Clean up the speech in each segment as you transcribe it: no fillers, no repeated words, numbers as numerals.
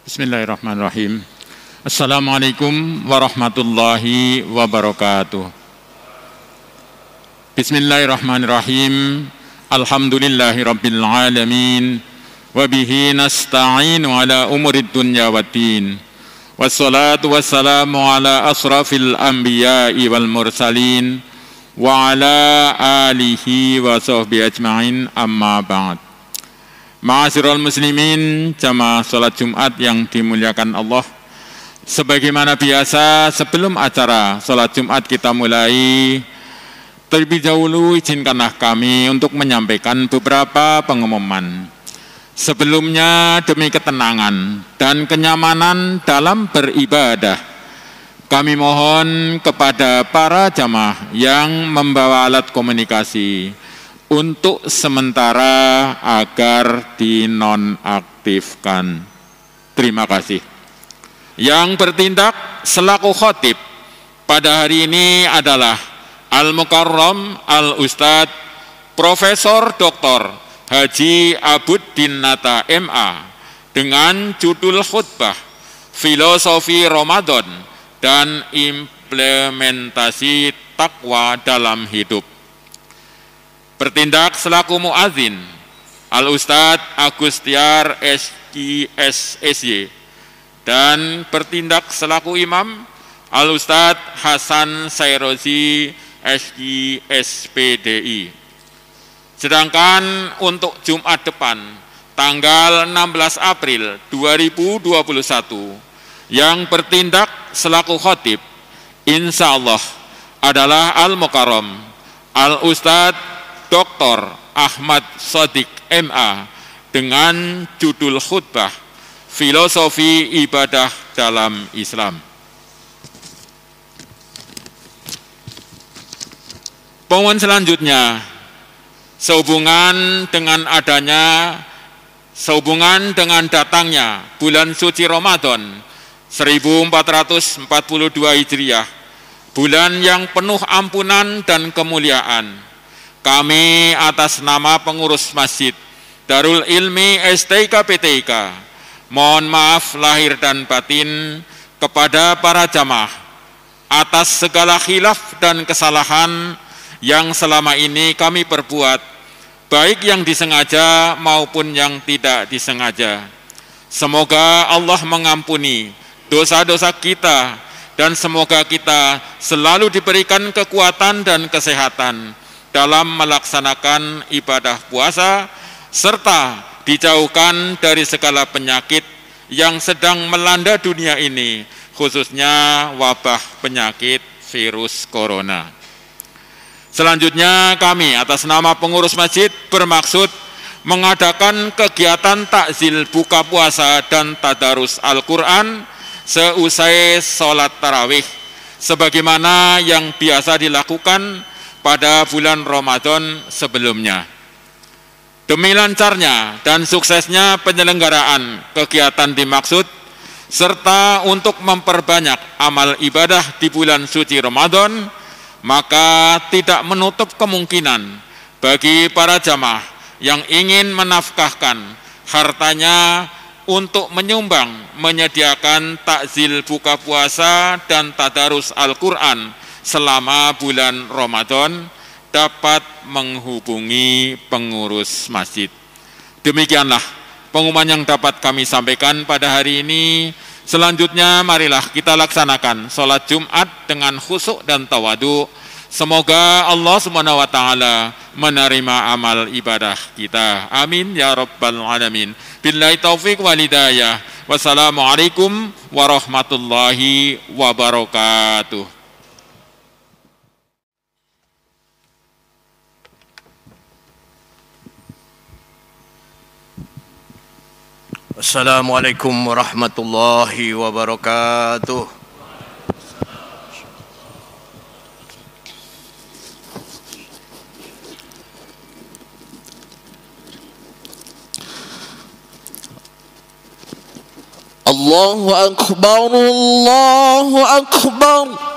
Bismillahirrahmanirrahim. Assalamualaikum warahmatullahi wabarakatuh. Bismillahirrahmanirrahim. Alhamdulillahi rabbil alamin. Wabihi nasta'inu ala umurid dunya waddin. Wassalatu wassalamu ala asrafil anbiya'i wal mursalin. Wa ala alihi wa sahbihi ajma'in, amma ba'd. Ma'asyiral muslimin, jamaah salat Jumat yang dimuliakan Allah. Sebagaimana biasa, sebelum acara salat Jumat kita mulai, terlebih dahulu izinkanlah kami untuk menyampaikan beberapa pengumuman. Sebelumnya, demi ketenangan dan kenyamanan dalam beribadah, kami mohon kepada para jamaah yang membawa alat komunikasi untuk sementara agar dinonaktifkan. Terima kasih. Yang bertindak selaku khotib pada hari ini adalah Al-Mukarram Al-Ustadz Profesor Dr. Haji Abuddin Nata MA dengan judul khutbah Filosofi Ramadan dan Implementasi Takwa dalam Hidup. Bertindak selaku muadzin Al-Ustadz Agustiar SKSSY dan bertindak selaku imam Al-Ustadz Hasan Sairozi SKSPDI. Sedangkan untuk Jumat depan tanggal 16 April 2021 yang bertindak selaku khotib insya Allah adalah Al-Mukarram Al-Ustadz Dr. Ahmad Shadiq MA dengan judul khutbah Filosofi Ibadah dalam Islam. Pengumuman selanjutnya, sehubungan dengan datangnya bulan suci Ramadan 1442 Hijriah, bulan yang penuh ampunan dan kemuliaan, kami atas nama pengurus Masjid Darul Ilmi STIK PTIK mohon maaf lahir dan batin kepada para jamaah atas segala khilaf dan kesalahan yang selama ini kami perbuat, baik yang disengaja maupun yang tidak disengaja. Semoga Allah mengampuni dosa-dosa kita dan semoga kita selalu diberikan kekuatan dan kesehatan dalam melaksanakan ibadah puasa, serta dijauhkan dari segala penyakit yang sedang melanda dunia ini, khususnya wabah penyakit virus corona. Selanjutnya kami atas nama pengurus masjid bermaksud mengadakan kegiatan takzil buka puasa dan tadarus Al-Quran seusai sholat tarawih, sebagaimana yang biasa dilakukan pada bulan Ramadan sebelumnya. Demi lancarnya dan suksesnya penyelenggaraan kegiatan dimaksud, serta untuk memperbanyak amal ibadah di bulan suci Ramadan, maka tidak menutup kemungkinan bagi para jamaah yang ingin menafkahkan hartanya untuk menyumbang menyediakan takzil buka puasa dan tadarus Al-Quran selama bulan Ramadan dapat menghubungi pengurus masjid. Demikianlah pengumuman yang dapat kami sampaikan pada hari ini. Selanjutnya marilah kita laksanakan sholat Jumat dengan khusyuk dan tawadu. Semoga Allah Subhanahu wa taala menerima amal ibadah kita. Amin ya rabbal alamin. Billahi taufiq wal hidayah. Wassalamualaikum warahmatullahi wabarakatuh. Assalamualaikum warahmatullahi wabarakatuh. Allahu Akbar, Allahu Akbar.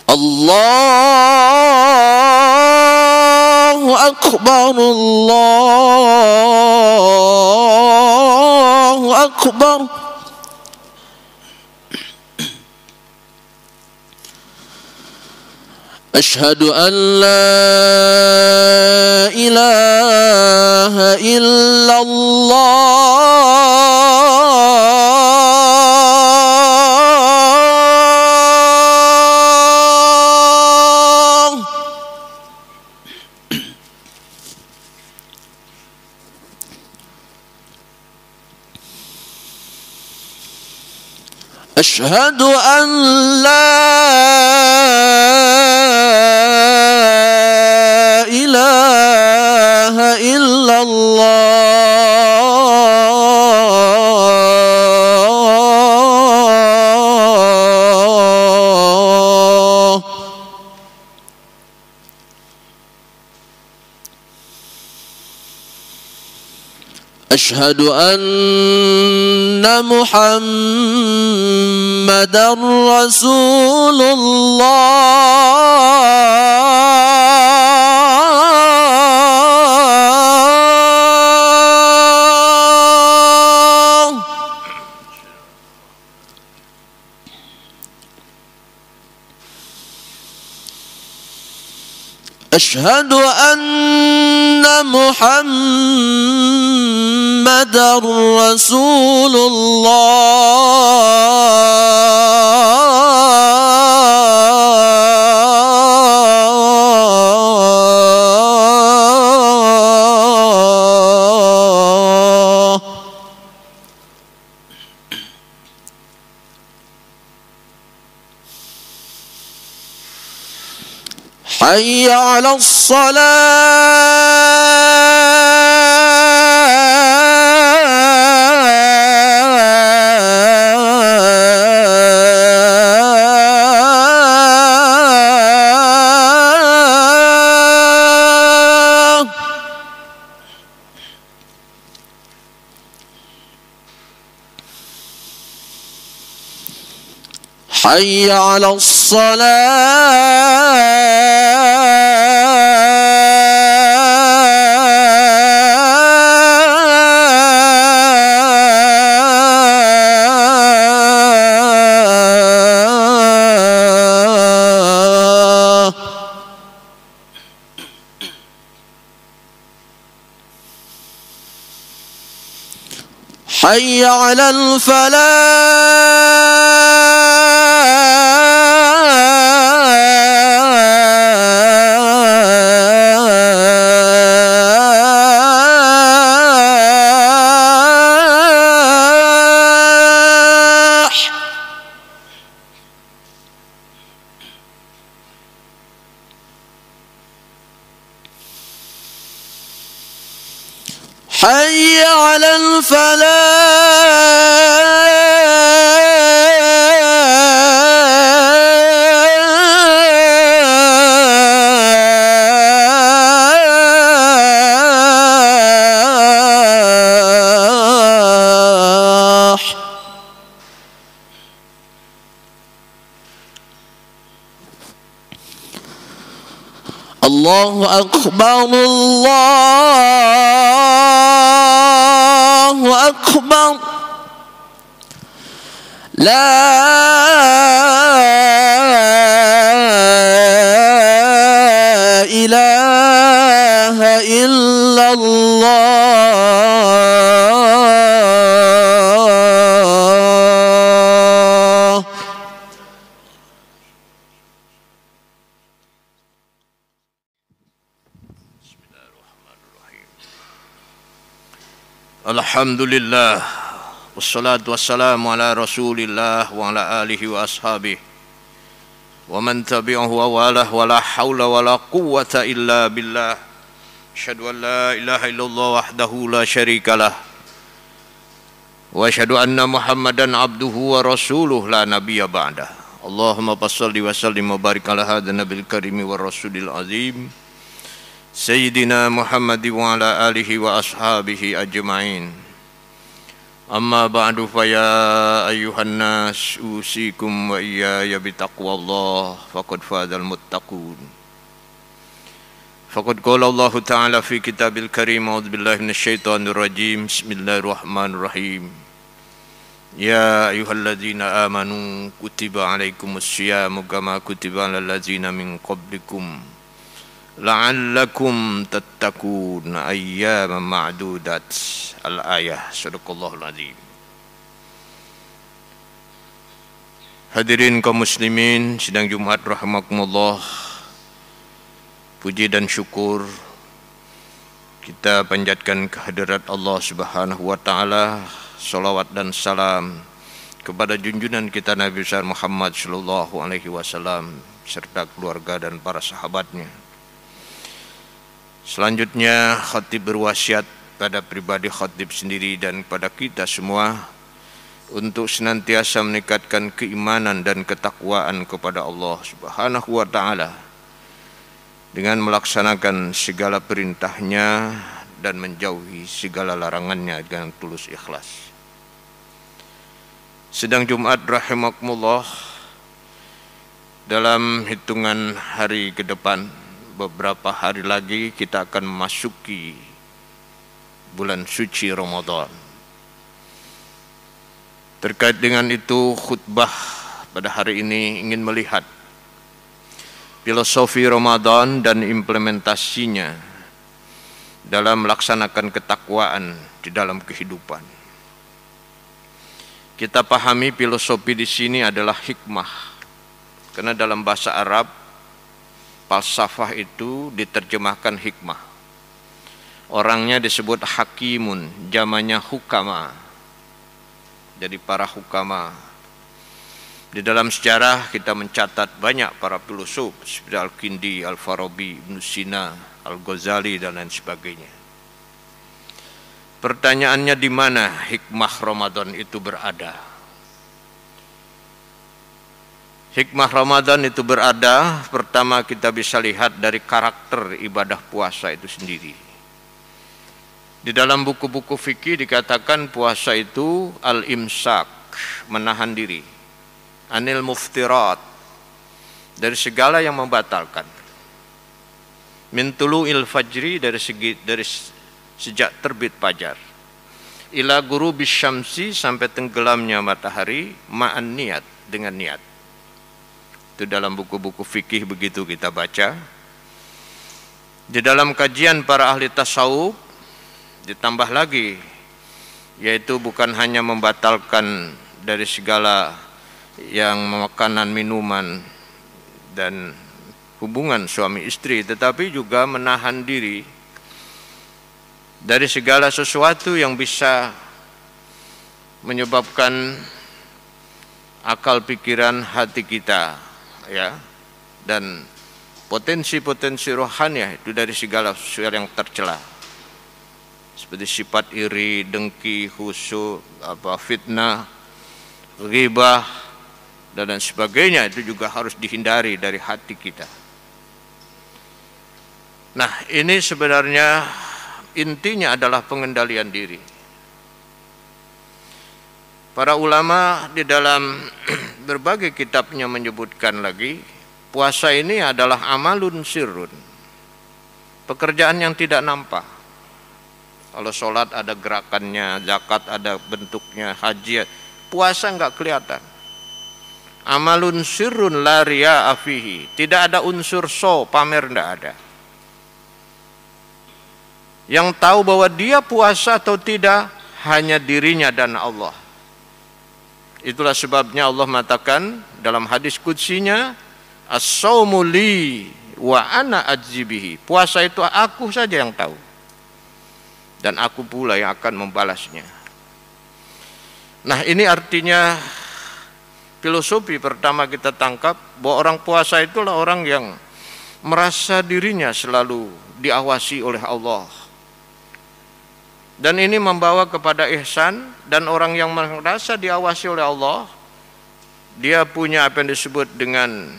Allah أكبر الله أكبر أشهد أن لا إله إلا الله أشهد أن لا إله إلا الله أشهد أن محمدًا رسول الله أشهد أن محمدًا رسول الله حي على الصلاة حي على الصلاة حي على الفلاح حي على الفلاح الله أكبر الله أكبر لا إله إلا الله Alhamdulillah wassalatu wassalamu ala rasulillah wa ala alihi wa ashabihi wa man tabi'ahu wa walah wa la hawla wa la quwwata illa billah asyhadu an la ilaha illallah wahdahu la syarikalah wa asyhadu anna muhammadan abduhu wa rasuluh la nabiyya ba'dah Allahumma salli wa sallim wa barik ala hadha nabil karimi wa rasulil azim Sayyidina Muhammad wa ala alihi wa ashabihi ajma'in. Amma ba'du fa ya ayyuhan nas usikum wa iyaya bitaqwallah faqad fazal muttaqun. Faqad qala Allah Ta'ala fi kitabil karim, a'udzu billahi minasyaitonir rajim, bismillahirrahmanirrahim. Ya ayyuhalladzina amanu kutiba alaikumus syiyamu kama kutiba alal ladzina min qablikum la'allakum tattaqun ayyaman ma'dudat. Al-ayah. Sadaqallahul azim. Hadirin kaum muslimin sidang Jumat rahimakumullah, puji dan syukur kita panjatkan kehadirat Allah Subhanahu wa taala. Salawat dan salam kepada junjungan kita Nabi besar Muhammad sallallahu alaihi wasallam serta keluarga dan para sahabatnya. Selanjutnya khatib berwasiat pada pribadi khatib sendiri dan pada kita semua untuk senantiasa meningkatkan keimanan dan ketakwaan kepada Allah Subhanahu wa taala dengan melaksanakan segala perintahnya dan menjauhi segala larangannya dengan tulus ikhlas. Sedang Jumat rahimakumullah, dalam hitungan hari ke depan, beberapa hari lagi kita akan memasuki bulan suci Ramadan. Terkait dengan itu, khutbah pada hari ini ingin melihat filosofi Ramadan dan implementasinya dalam melaksanakan ketakwaan di dalam kehidupan. Kita pahami filosofi di sini adalah hikmah, karena dalam bahasa Arab falsafah itu diterjemahkan hikmah. Orangnya disebut hakimun, jamannya hukama. Jadi para hukama. Di dalam sejarah kita mencatat banyak para filosof seperti Al-Kindi, Al-Farabi, Ibn Sina, Al-Ghazali dan lain sebagainya. Pertanyaannya, di mana hikmah Ramadan itu berada? Hikmah Ramadan itu berada, pertama kita bisa lihat dari karakter ibadah puasa itu sendiri. Di dalam buku-buku fikih dikatakan puasa itu al-imsak, menahan diri, anil muftirat, dari segala yang membatalkan, min tulu'il fajri, dari sejak terbit fajar, ila ghurubis syamsi, sampai tenggelamnya matahari, ma'an niat, dengan niat. Itu dalam buku-buku fikih begitu kita baca. Di dalam kajian para ahli tasawuf ditambah lagi, yaitu bukan hanya membatalkan dari segala yang makanan, minuman dan hubungan suami istri, tetapi juga menahan diri dari segala sesuatu yang bisa menyebabkan akal pikiran hati kita, ya, dan potensi-potensi rohani itu dari segala sesuatu yang tercela, seperti sifat iri, dengki, khusyuk, fitnah, ghibah dan lain sebagainya, itu juga harus dihindari dari hati kita. Nah, ini sebenarnya intinya adalah pengendalian diri. Para ulama di dalam berbagai kitabnya menyebutkan lagi, puasa ini adalah amalun sirrun, pekerjaan yang tidak nampak. Kalau sholat ada gerakannya, zakat ada bentuknya, haji, puasa enggak kelihatan. Amalun sirrun la riya'a fihi, tidak ada unsur pamer, enggak ada. Yang tahu bahwa dia puasa atau tidak hanya dirinya dan Allah. Itulah sebabnya Allah mengatakan dalam hadis qudsinya, as-saumu li wa ana ajzi bihi. Puasa itu aku saja yang tahu, dan aku pula yang akan membalasnya. Nah, ini artinya filosofi pertama kita tangkap bahwa orang puasa itulah orang yang merasa dirinya selalu diawasi oleh Allah. Dan ini membawa kepada ihsan, dan orang yang merasa diawasi oleh Allah, dia punya apa yang disebut dengan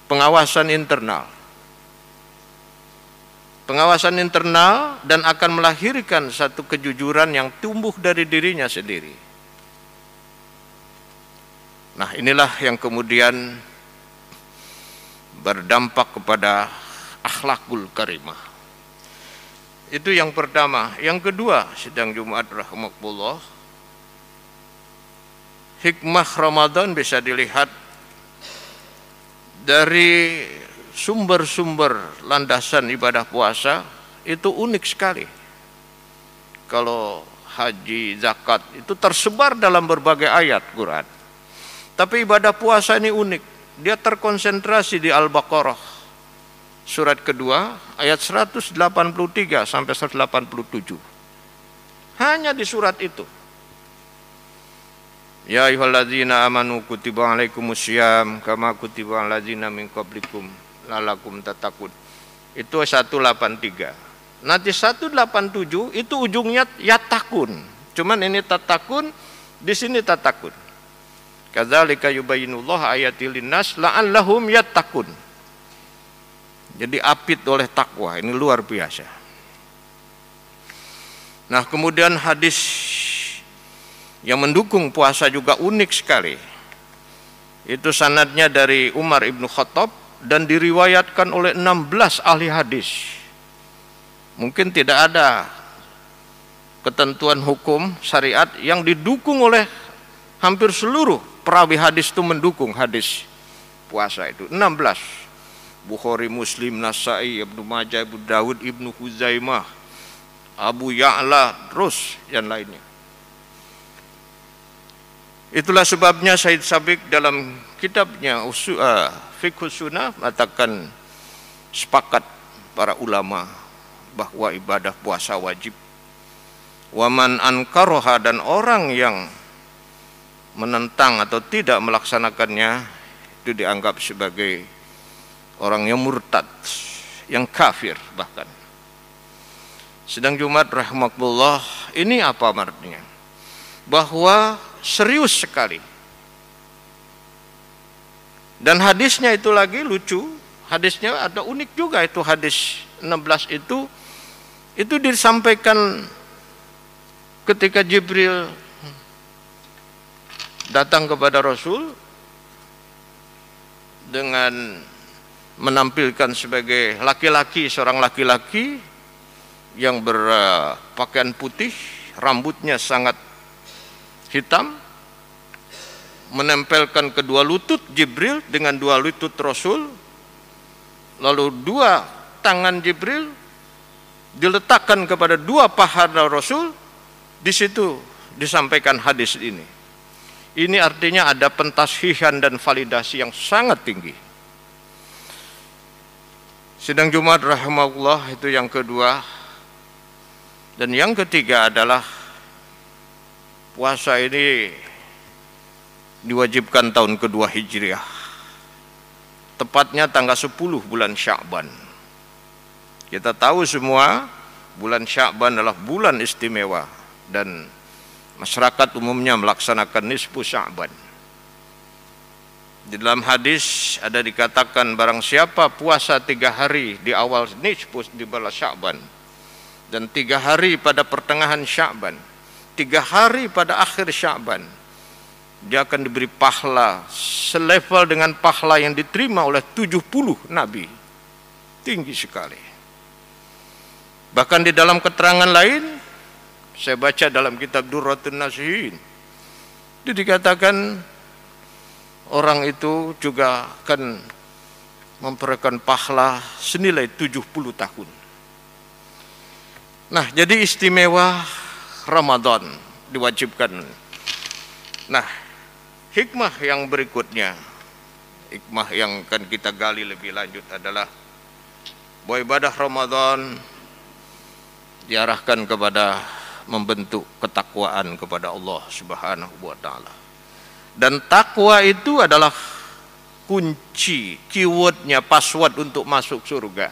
pengawasan internal. Pengawasan internal, dan akan melahirkan satu kejujuran yang tumbuh dari dirinya sendiri. Nah, inilah yang kemudian berdampak kepada akhlakul karimah. Itu yang pertama. Yang kedua, sidang Jumat rahimakumullah, hikmah Ramadan bisa dilihat dari sumber-sumber landasan ibadah puasa itu unik sekali. Kalau haji, zakat itu tersebar dalam berbagai ayat Quran. Tapi ibadah puasa ini unik. Dia terkonsentrasi di Al-Baqarah surat kedua ayat 183 sampai 187. Hanya di surat itu. Ya ayyuhalladzina amanu kutiba alaikumussyam kama kutiba aladzina min qablikum lalakum tattaqun. Itu 183. Nanti 187 itu ujungnya yatakun. Cuman ini tatakun, di sini tatakun. Kadzalika yubayyinullahu ayati linnas la'allahum yattaqun. Jadi apit oleh takwa, ini luar biasa. Nah, kemudian hadis yang mendukung puasa juga unik sekali. Itu sanadnya dari Umar ibnu Khattab dan diriwayatkan oleh 16 ahli hadis. Mungkin tidak ada ketentuan hukum syariat yang didukung oleh hampir seluruh perawi hadis itu mendukung hadis puasa itu. 16. Bukhari, Muslim, Nasai, Ibnu Majah, Abu Dawud, Ibnu Huzaimah, Abu Ya'la, terus yang lainnya. Itulah sebabnya Said Sabiq dalam kitabnya Fiqh Sunnah mengatakan sepakat para ulama bahwa ibadah puasa wajib. Waman ankaroha, dan orang yang menentang atau tidak melaksanakannya itu dianggap sebagai orang yang murtad, yang kafir bahkan. Sedang Jumat rahmatullah, ini apa artinya? Bahwa serius sekali. Dan hadisnya itu lagi lucu, hadisnya ada unik juga, itu hadis 16 itu disampaikan ketika Jibril datang kepada Rasul dengan menampilkan sebagai laki-laki, seorang laki-laki yang berpakaian putih, rambutnya sangat hitam, menempelkan kedua lutut Jibril dengan dua lutut Rasul, lalu dua tangan Jibril diletakkan kepada dua paha Rasul. Di situ disampaikan hadis ini. Ini artinya ada pentashihan dan validasi yang sangat tinggi. Sidang Jumat rahimahullah, itu yang kedua. Dan yang ketiga adalah puasa ini diwajibkan tahun kedua Hijriah. Tepatnya tanggal 10 bulan Sya'ban. Kita tahu semua bulan Sya'ban adalah bulan istimewa dan masyarakat umumnya melaksanakan nisfu Sya'ban. Di dalam hadis ada dikatakan barang siapa puasa 3 hari di awal nisfu di bulan Sya'ban dan 3 hari pada pertengahan Sya'ban, 3 hari pada akhir Sya'ban, dia akan diberi pahala selevel dengan pahala yang diterima oleh 70 nabi. Tinggi sekali. Bahkan di dalam keterangan lain, saya baca dalam kitab Durratun Nasihin, itu dikatakan orang itu juga akan memperolehkan pahala senilai 70 tahun. Nah, jadi istimewa Ramadan diwajibkan. Nah, hikmah yang berikutnya, hikmah yang akan kita gali lebih lanjut adalah bahwa ibadah Ramadan diarahkan kepada membentuk ketakwaan kepada Allah Subhanahu wa taala. Dan takwa itu adalah kunci, keywordnya, password untuk masuk surga.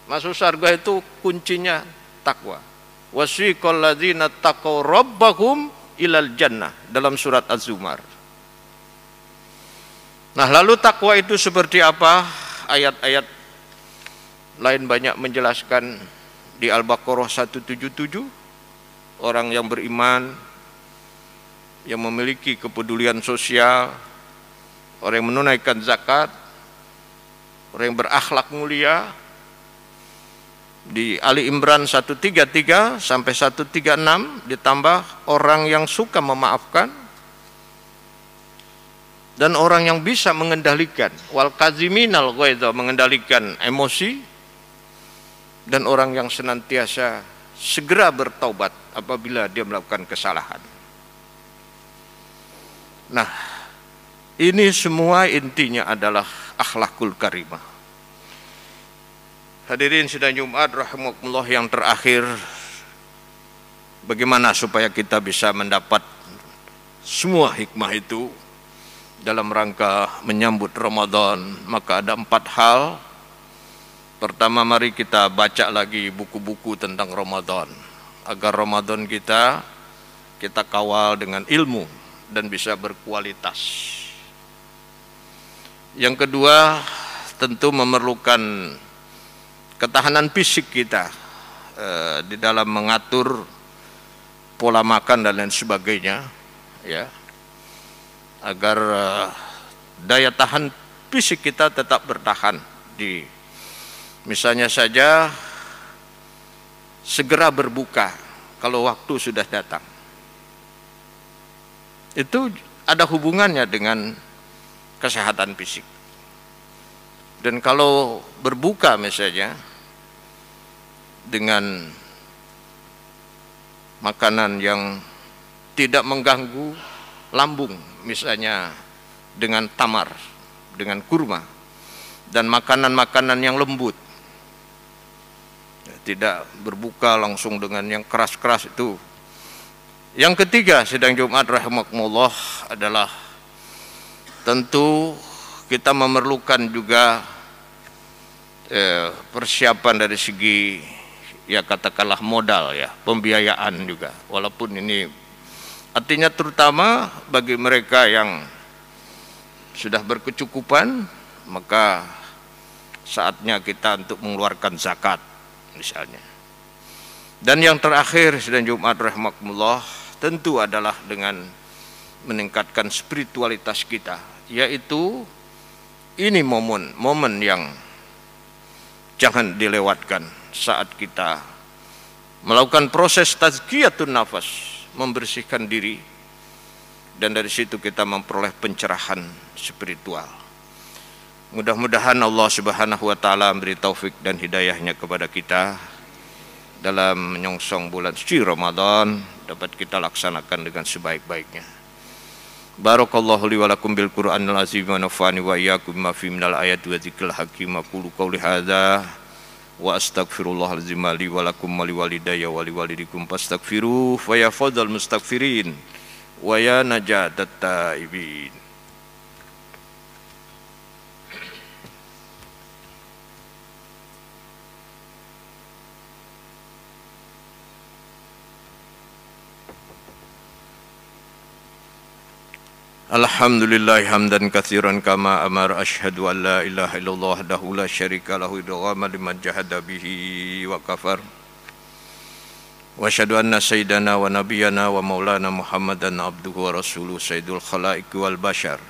Masuk surga itu kuncinya takwa. Wasiqal ladzina taqaw rabbahum ilal jannah dalam surat Az-Zumar. Nah, lalu takwa itu seperti apa? Ayat-ayat lain banyak menjelaskan. Di Al-Baqarah 177, orang yang beriman, yang memiliki kepedulian sosial, orang yang menunaikan zakat, orang yang berakhlak mulia. Di Ali Imran 133 sampai 136 ditambah orang yang suka memaafkan dan orang yang bisa mengendalikan, wal kaziminal ghaidha, mengendalikan emosi, dan orang yang senantiasa segera bertaubat apabila dia melakukan kesalahan. Nah, ini semua intinya adalah akhlakul karimah. Hadirin sidang Jumat rahimakumullah yang terakhir, bagaimana supaya kita bisa mendapat semua hikmah itu dalam rangka menyambut Ramadan? Maka ada 4 hal. Pertama, mari kita baca lagi buku-buku tentang Ramadan, agar Ramadan kita kawal dengan ilmu dan bisa berkualitas. Yang kedua, tentu memerlukan ketahanan fisik kita di dalam mengatur pola makan dan lain sebagainya, ya, agar daya tahan fisik kita tetap bertahan. Misalnya saja segera berbuka kalau waktu sudah datang. Itu ada hubungannya dengan kesehatan fisik. Dan kalau berbuka misalnya dengan makanan yang tidak mengganggu lambung, misalnya dengan tamar, dengan kurma, dan makanan-makanan yang lembut, tidak berbuka langsung dengan yang keras-keras itu. Yang ketiga, sidang Jumat rahimakumullah, adalah tentu kita memerlukan juga persiapan dari segi, ya katakanlah modal, ya, pembiayaan juga. Walaupun ini artinya terutama bagi mereka yang sudah berkecukupan, maka saatnya kita untuk mengeluarkan zakat misalnya. Dan yang terakhir, sidang Jumat rahimakumullah, tentu adalah dengan meningkatkan spiritualitas kita, yaitu ini momen yang jangan dilewatkan saat kita melakukan proses tazkiyatun nafas, membersihkan diri, dan dari situ kita memperoleh pencerahan spiritual. Mudah-mudahan Allah Subhanahu wa taala memberi taufik dan hidayahnya kepada kita dalam menyongsong bulan suci Ramadan dapat kita laksanakan dengan sebaik-baiknya. Barakallahu li wa lakum bil Qur'anil azim wa nafa'ani wa iyyakum ma fi minal ayati wa dzikril hakim. Aqulu qouli hadza wa astaghfirullahal-azim li wa lakum wa li walidayya wa li walidikum fastaghfiruhu fa ya fadhal mustaghfirin wa ya najatat taibin. Alhamdulillah hamdan katsiran kama amar, asyhadu an la ilaha illallah wahdahu la syarika lahu idghama liman jahada bihi wa kafar, wa asyhadu anna sayyidana wa nabiyyana wa maulana Muhammadan abduhu wa rasuluhu sayyidul khalaiq wal bashar.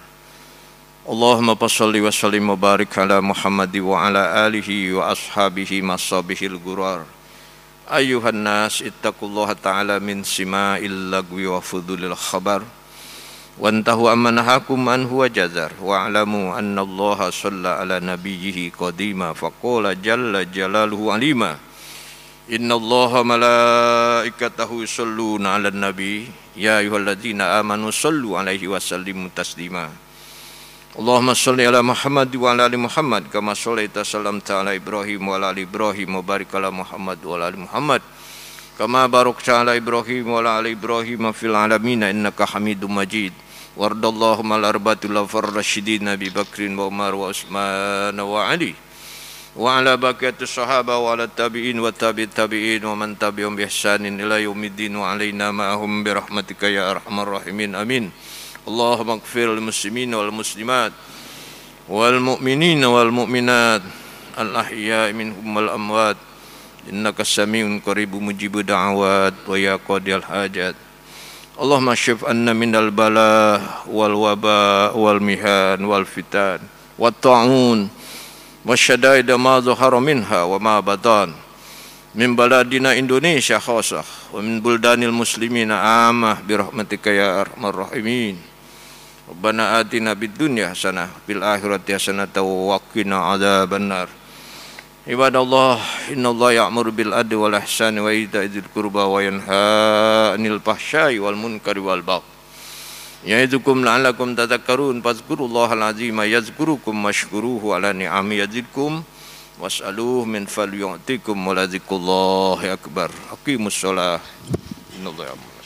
Allahumma shalli wa sallim wa barik ala Muhammadi wa ala alihi wa ashabihi masabihil gurar. Ayyuhan nas ittaqullaha ta'ala min sima'il lagwi wa fudulil khabar. Wantahu amanahakum anhu wa jazar wa alamu anna allaha shalla ala nabiyyihi qadima faqala jalla jalaluhu alima inna allaha malaikatahu yusalluna ala nabi ya ayyuhalladzina amanu sallu alaihi wa sallimu taslima. Allahumma shalli ala Muhammad wa ala ali Muhammad kama shallaita sallamta ala Ibrahim wa ala ali Ibrahim wa barik ala Muhammad wa ala ali Muhammad kama barakta ala Ibrahim wa ala ali Ibrahim fil alamin innaka Hamidum Majid. Wardallahumma al-arbatul rasyidin Abi Bakrin wa Umar wa Utsman wa Ali wa ala baqiyatus sahaba wa ala tabi'in wa tabi'in wa man tabi'um bi ihsanin ila yaumiddin wa alaina ma'hum bi rahmatika ya arhamar rahimin amin. Allahumma ighfir lil muslimin wal muslimat wal mu'minin wal mu'minat al ahya'i minhum wal amwat innaka samiun qaribun mujibud da'awat wa ya qadiyal hajat. Allahumma syif anna minal bala wal waba wal mihan wal fitan wat ta'un والشدائد ما ظهر منها وما بطن من بلادنا إندونيسيا خاصة ومن بلدان المسلمين عامة برحمتك يا أرحم الراحمين. ربنا آتنا بالدنيا حسنة وفي الآخرة حسنة وقنا عذاب النار. عباد الله إن الله يأمر بالعدل والإحسان وإيتاء ذي القربى وينهى عن الفحشاء والمنكر والبغي يعظكم لعلكم تذكرون فاذكروا الله العظيم يذكركم واشكروه على نعمه يزدكم واسألوه من فضله يعطيكم ولذكر الله أكبر. أقيموا الصلاة إن الله يأمر.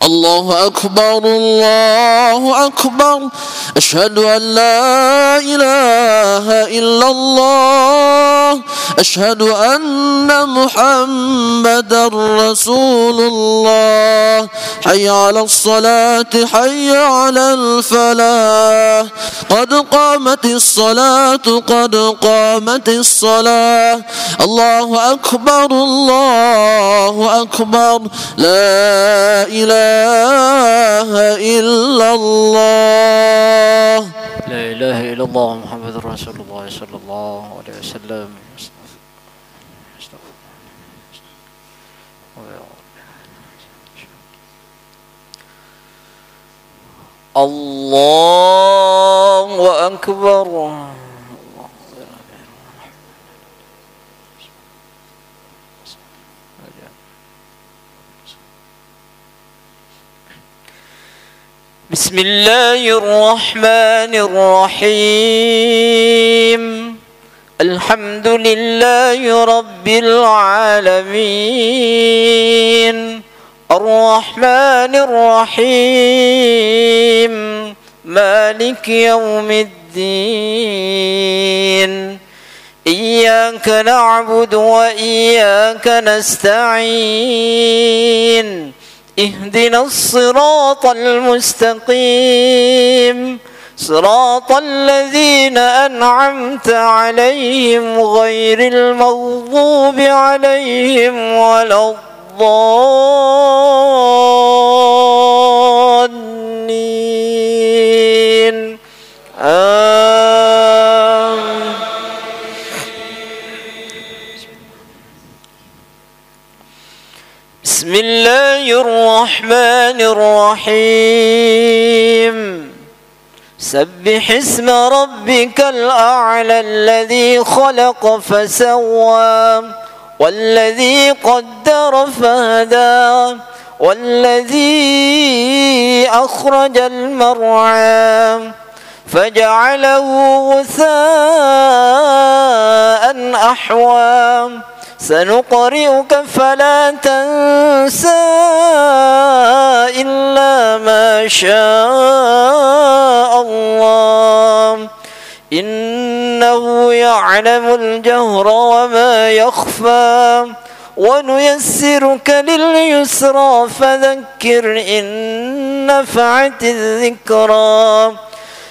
الله أكبر الله أكبر أشهد أن لا إله إلا الله أشهد أن محمدا رسول الله حي على الصلاة حي على الفلاح قد قامت الصلاة قد قامت الصلاة الله أكبر الله أكبر لا إله إلا الله لا إله إلا الله محمد رسول الله صلى الله عليه وسلم. الله أكبر. بسم الله الرحمن الرحيم الحمد لله رب العالمين الرحمن الرحيم مالك يوم الدين إياك نعبد وإياك نستعين اهدنا الصراط المستقيم صراط الذين أنعمت عليهم غير المغضوب عليهم ولا الضالين آمين. بسم الله الرحمن الرحيم سبح اسم ربك الأعلى الذي خلق فسوى والذي قدر فهدى والذي أخرج المرعى فجعله غثاء أحوى سنقرئك فلا تنسى إلا ما شاء الله إنه يعلم الجهر وما يخفى ونيسرك لليسرى فذكر إن نفعت الذكرى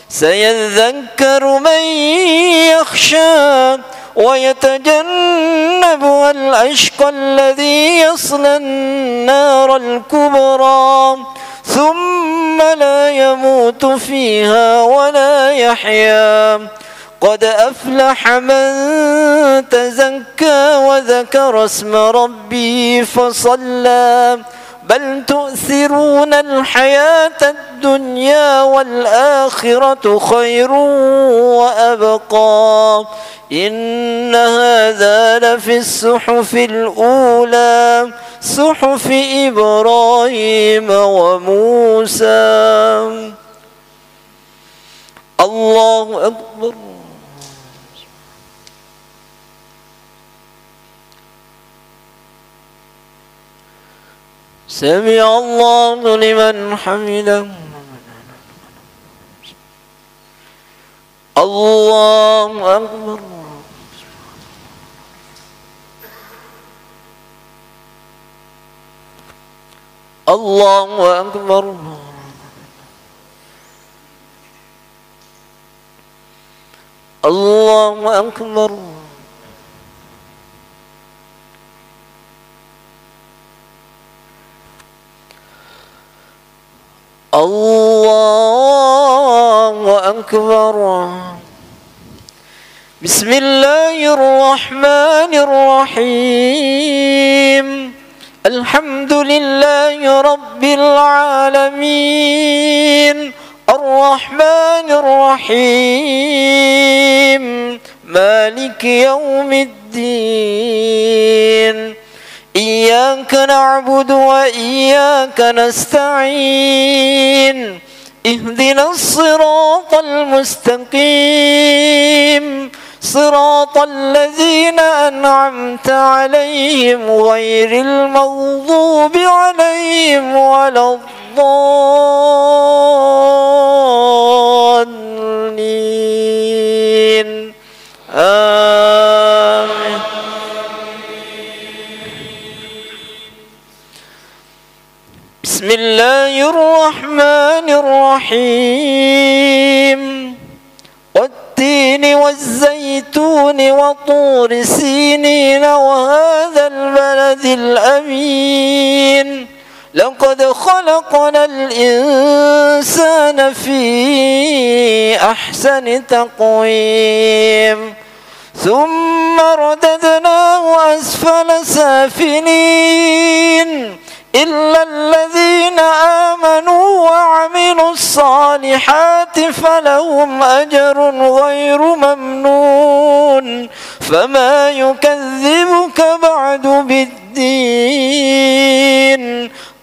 سيذكر من يخشى ويتجنبها الأشقى الذي يصلى النار الكبرى ثم لا يموت فيها ولا يحيا قد أفلح من تزكى وذكر اسم ربه فصلى بل تؤثرون الحياة الدنيا والآخرة خير وأبقى إن هذا لفي الصحف الأولى صحف إبراهيم وموسى. الله أكبر. سمع الله لمن حمده. الله أكبر. الله أكبر. الله أكبر. الله أكبر. بسم الله الرحمن الرحيم. الحمد لله رب العالمين الرحمن الرحيم مالك يوم الدين. إياك نعبد وإياك نستعين. اهدنا الصراط المستقيم صراط الذين أنعمت عليهم غير المغضوب عليهم ولا الضالين. آمين. بسم الله الرحمن الرحيم. والتين والزيتون وطور سينين وهذا البلد الأمين. لقد خلقنا الإنسان في أحسن تقويم ثم رددناه أسفل سافلين إلا الذين آمنوا وعملوا الصالحات فلهم أجر غير ممنون. فما يكذبك بعد بالدين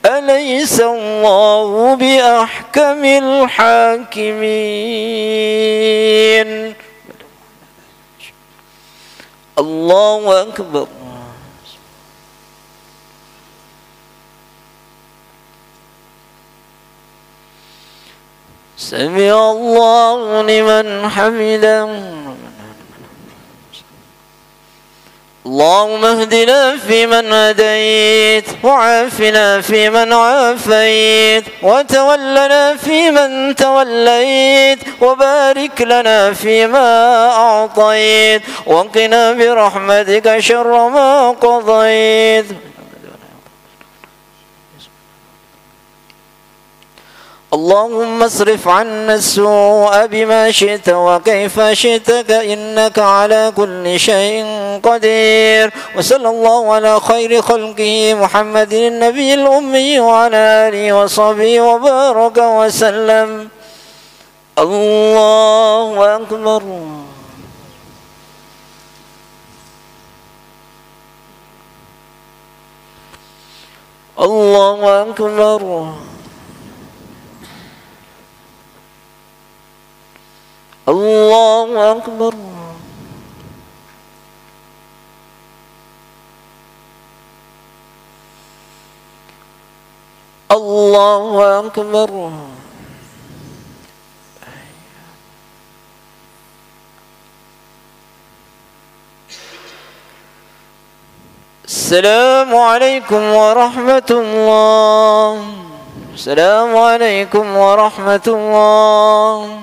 أليس الله بأحكم الحاكمين. الله أكبر. سمع الله لمن حمده. اللهم اهدنا فيمن هديت وعافنا فيمن عافيت وتولنا فيمن توليت وبارك لنا فيما أعطيت وقنا برحمتك شر ما قضيت. اللهم اصرف عنا السوء بما شئت وكيف شئت إنك على كل شيء قدير. وصلى الله على خير خلقه محمد النبي الأمي وعلى آله وصحبه وبارك وسلم. الله أكبر. الله أكبر. الله أكبر. الله أكبر. السلام عليكم ورحمة الله. السلام عليكم ورحمة الله.